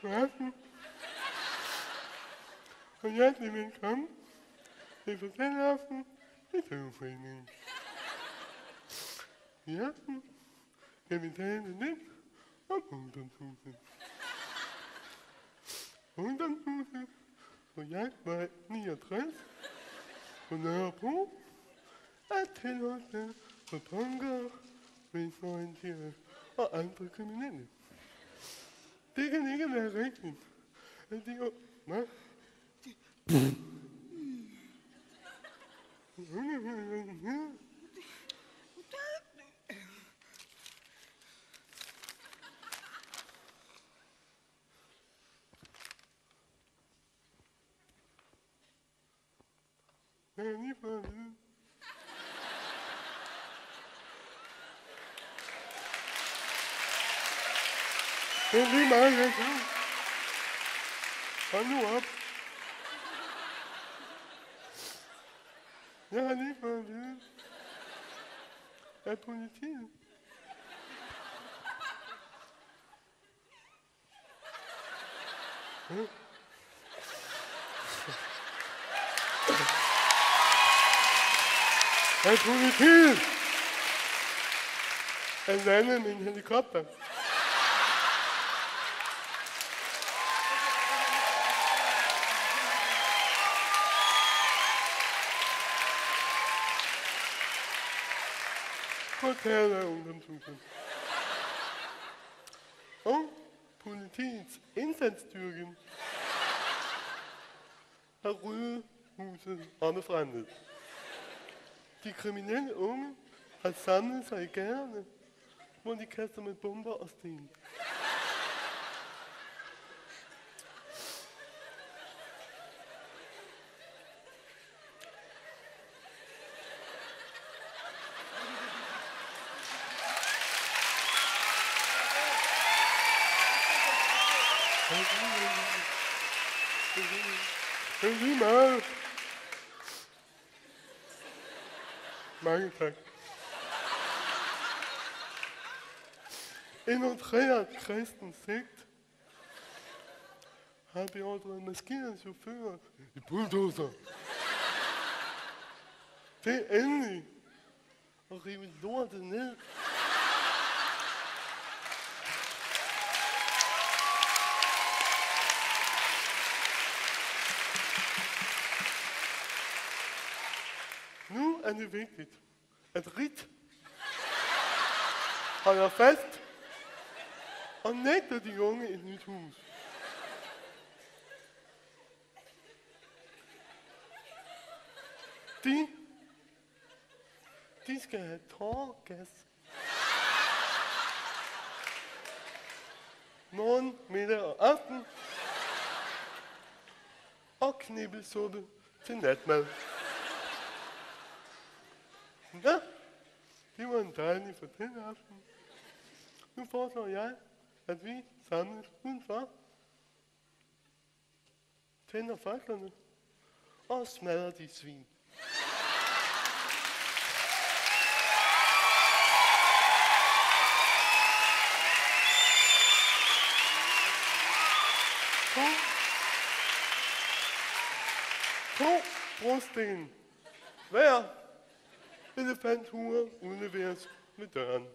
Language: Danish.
God aften. Og hjertelig velkommen til Fortælleaften i Tøveforeningen. I aften skal vi tale lidt om Ungdomshuset. Ungdomshuset på Jagtvej 69 på Nørrebro er tilholdssted for punkere, venstreorienterede og andre kriminelle. Det kan ikke være rigtigt, at de hvad? Hvad er lige for at vide? Det er lige meget, jeg kan. Hold nu op. Jeg har lige fået at vide af politiet. Af politiet er landet med en helikopter. På taget af Ungdomshuset. Og politiets indsatsstyrke har ryddet huset ommefra ned. De kriminelle unge har samlet sig i gaderne, hvor de kaster med bomber og sten. Det er lige meget. Mange tak. En outreret kristen sekt har beordret maskerede chauffører i bulldozer til endelig at rive lortet ned. Nu er det vigtigt, at Rit holder fast og nægter de unge et nyt hus. De skal have tåregas. Morgen, middag og aften. Og knibbelsuppe til natmad. Ja, det var en dejlig fortælleaften. Nu foreslår jeg, at vi samles udenfor, tænder faklerne og smadrer de svin. To brosten hver elefanthure udleveres ved døren.